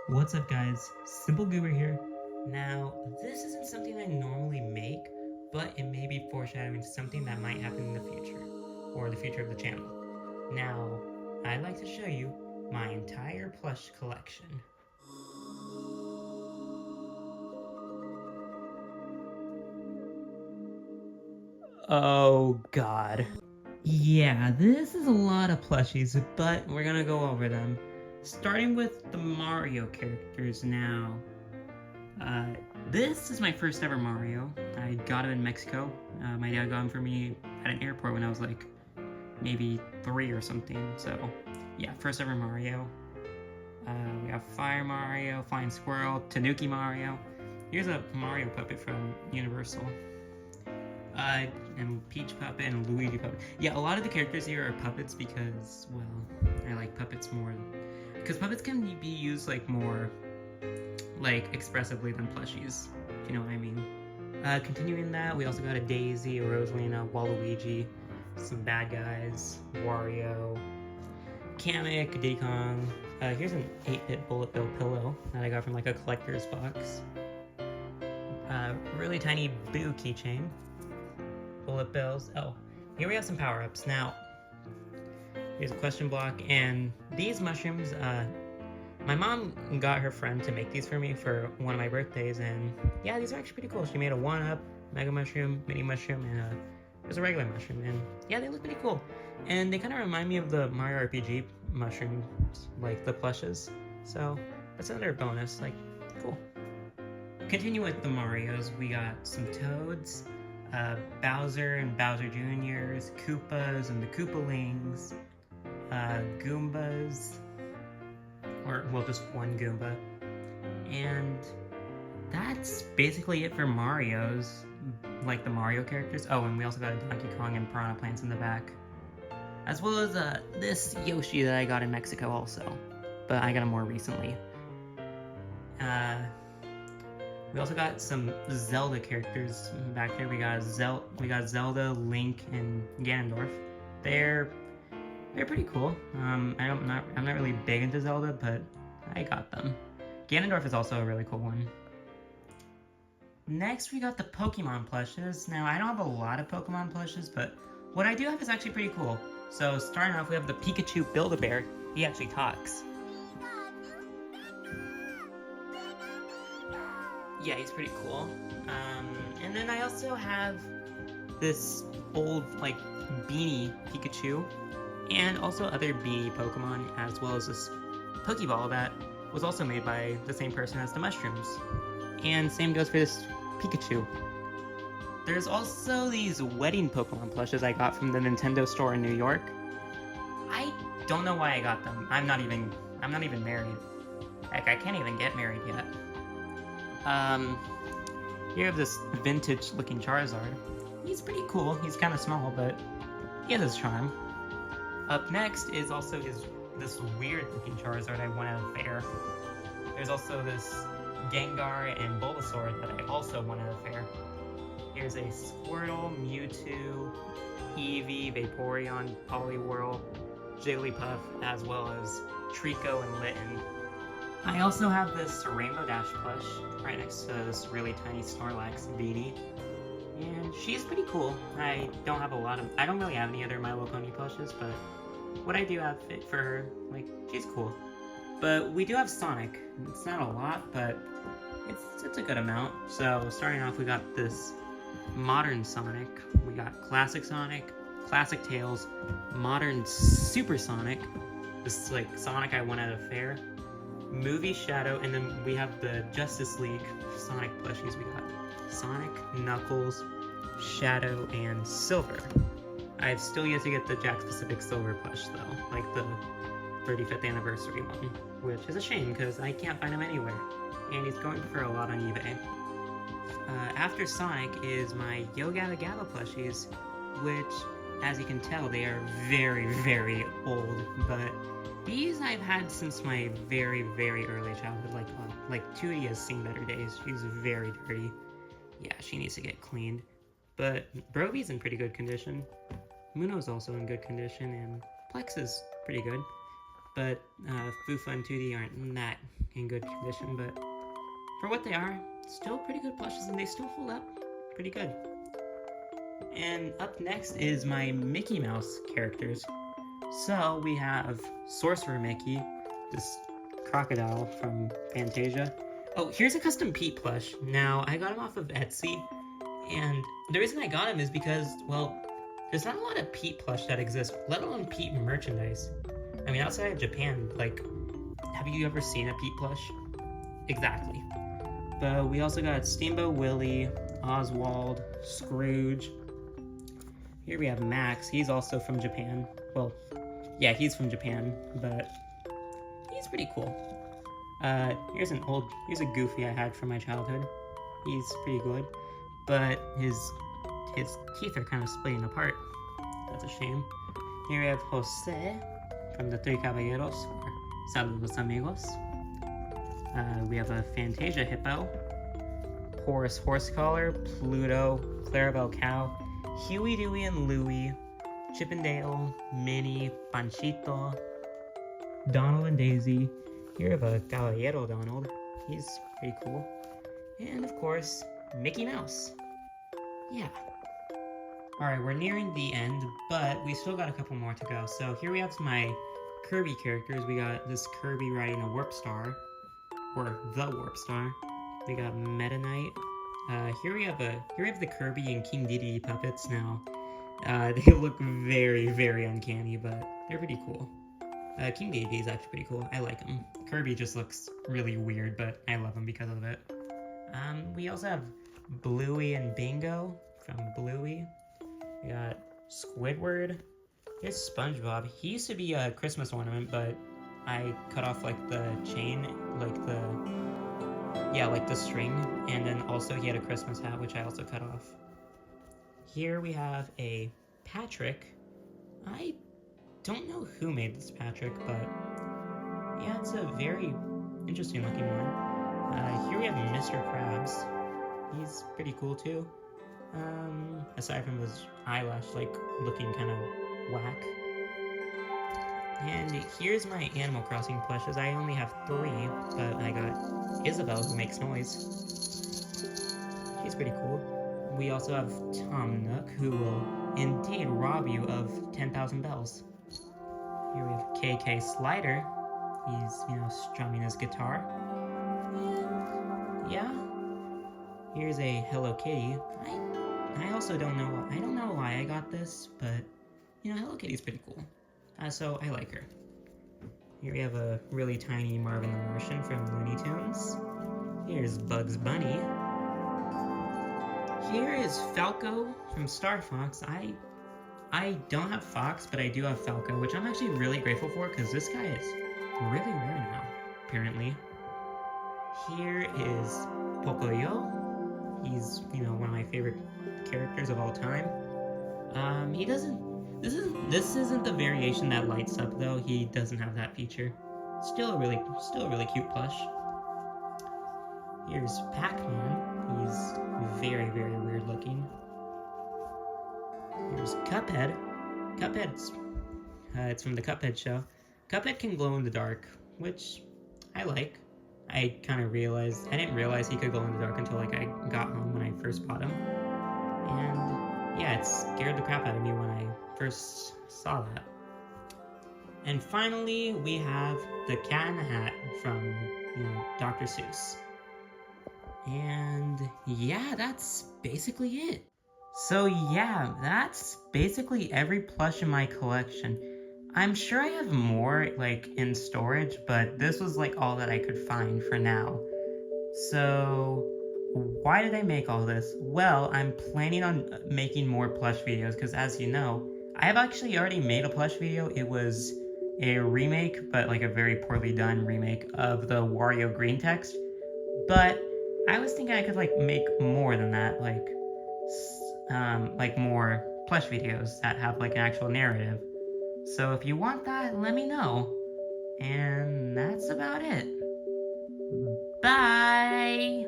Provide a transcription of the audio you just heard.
What's up guys, Simple Goober here. Now, this isn't something I normally make, but it may be foreshadowing something that might happen in the future, or the future of the channel. Now, I'd like to show you my entire plush collection. Oh god. Yeah, this is a lot of plushies, but we're gonna go over them. Starting with the Mario characters now. This is my first ever Mario. I got him in Mexico. My dad got him for me at an airport when I was like maybe 3 or something. So yeah, first ever Mario. We have Fire Mario, Flying Squirrel, Tanuki Mario. Here's a Mario puppet from Universal. And Peach puppet and Luigi puppet. Yeah, a lot of the characters here are puppets because, well, I like puppets more. Because puppets can be used like more like expressively than plushies, if you know what I mean. Continuing that, we also got a Daisy, a Rosalina, Waluigi, some bad guys, Wario, Kamek, Diddy Kong. Here's an 8-bit bullet bill pillow that I got from like a collector's box. Really tiny Boo keychain. Bullet bills. Oh, here we have some power-ups. Now, here's a question block, and these mushrooms, my mom got her friend to make these for me for one of my birthdays, and yeah, these are actually pretty cool. She made a 1-up, mega mushroom, mini mushroom, and there's a regular mushroom, and yeah, they look pretty cool. And they kind of remind me of the Mario RPG mushrooms, like the plushes, so that's another bonus, like, cool. Continue with the Marios, we got some Toads, Bowser and Bowser Jr.'s, Koopas and the Koopalings, Goombas, or, well, just one Goomba. And that's basically it for Mario's, like the Mario characters. Oh, and we also got a Donkey Kong and Piranha Plants in the back. As well as this Yoshi that I got in Mexico also, but I got him more recently. We also got some Zelda characters back there. We got Zelda, Link, and Ganondorf. They're pretty cool. I'm not really big into Zelda, but I got them. Ganondorf is also a really cool one. Next, we got the Pokemon plushes. Now, I don't have a lot of Pokemon plushes, but what I do have is actually pretty cool. So, starting off, we have the Pikachu Build-A-Bear. He actually talks. Yeah, he's pretty cool. And then I also have this old, like, beanie Pikachu, and also other beanie Pokemon, as well as this Pokeball that was also made by the same person as the mushrooms. And same goes for this Pikachu. There's also these wedding Pokemon plushes I got from the Nintendo store in New York. I don't know why I got them. I'm not even married. Heck, I can't even get married yet. Here we have this vintage looking Charizard. He's pretty cool. He's kind of small, but he has his charm. Up next is also this weird looking Charizard I won at a fair. There's also this Gengar and Bulbasaur that I also won at a fair. Here's a Squirtle, Mewtwo, Eevee, Vaporeon, Poliwhirl, Jigglypuff, as well as Trico and Litten. I also have this Rainbow Dash plush right next to this really tiny Snorlax beanie, and she's pretty cool. I don't really have any other My Little Pony plushes, but what I do have fit for her, like, she's cool. But we do have Sonic. It's not a lot, but it's a good amount. So starting off, we got this modern Sonic. We got classic Sonic, classic Tails, modern Super Sonic. This is like Sonic I won at a fair. Movie Shadow, and then we have the Justice League Sonic plushies. We got Sonic, Knuckles, Shadow, and Silver. I've still yet to get the Jakks Pacific Silver plush though, like the 35th anniversary one, which is a shame because I can't find him anywhere, and he's going for a lot on eBay. After Sonic is my Yo Gabba Gabba plushies, which, as you can tell, they are very, very old, but these I've had since my very, very early childhood. Like Tootie has seen better days. She's very dirty. Yeah, she needs to get cleaned. But Brovy's in pretty good condition. Muno's also in good condition, and Plex is pretty good. but Fufa and 2D aren't that in good condition, but for what they are, still pretty good plushes, and they still hold up pretty good. And up next is my Mickey Mouse characters. So we have Sorcerer Mickey, this crocodile from Fantasia. Oh, here's a custom Pete plush. Now, I got him off of Etsy, and the reason I got him is because, well, there's not a lot of Pete plush that exists, let alone Pete merchandise. I mean, outside of Japan, like, have you ever seen a Pete plush? Exactly. But we also got Steamboat Willie, Oswald, Scrooge. Here we have Max. He's also from Japan. Well, yeah, he's from Japan, but he's pretty cool. Here's a Goofy I had from my childhood. He's pretty good, but his teeth are kind of splitting apart. That's a shame. Here we have Jose from the Three Caballeros, or Saludos Amigos. We have a Fantasia hippo, Horace Horsecollar, Pluto, Clarabelle Cow, Huey, Dewey, and Louie, Chippendale, Minnie, Panchito, Donald and Daisy. Here we have a Caballero Donald. He's pretty cool. And of course, Mickey Mouse. Yeah. Alright, we're nearing the end, but we still got a couple more to go. So here we have my Kirby characters. We got this Kirby riding a Warp Star, or the Warp Star. We got Meta Knight. Here we have the Kirby and King Dedede puppets now. They look very, very uncanny, but they're pretty cool. King Dedede is actually pretty cool. I like him. Kirby just looks really weird, but I love him because of it. We also have Bluey and Bingo from Bluey. We got Squidward. Here's SpongeBob. He used to be a Christmas ornament, but I cut off like the chain, like the string, and then also he had a Christmas hat, which I also cut off. Here we have a Patrick. I don't know who made this Patrick, but yeah, it's a very interesting looking one. Here we have Mr. Krabs. He's pretty cool too. Aside from his eyelash, like, looking kind of whack. And here's my Animal Crossing plushes. I only have 3, but I got Isabelle, who makes noise. She's pretty cool. We also have Tom Nook, who will indeed rob you of 10,000 bells. Here we have KK Slider. He's, strumming his guitar. And, yeah. Here's a Hello Kitty. I also don't know why I got this, but, Hello Kitty's pretty cool. So I like her. Here we have a really tiny Marvin the Martian from Looney Tunes. Here's Bugs Bunny. Here is Falco from Star Fox. I don't have Fox, but I do have Falco, which I'm actually really grateful for, because this guy is really rare now, apparently. Here is Pocoyo. He's, one of my favorite characters of all time. This isn't the variation that lights up, though. He doesn't have that feature. Still a really cute plush. Here's Pac-Man. He's very, very weird looking. Here's Cuphead. It's from the Cuphead show. Cuphead can glow in the dark, which I like. I didn't realize he could glow in the dark until, I got home when I first bought him. And, yeah, it scared the crap out of me when I first saw that. And finally, we have the Cat in the Hat from, Dr. Seuss. And, yeah, that's basically it. So, yeah, that's basically every plush in my collection. I'm sure I have more, in storage, but this was, all that I could find for now. So, why did I make all this? Well, I'm planning on making more plush videos, because as you know, I have actually already made a plush video. It was a remake, but, a very poorly done remake of the Wario green text. But I was thinking I could, make more than that, more plush videos that have, an actual narrative. So if you want that, let me know. And that's about it. Bye!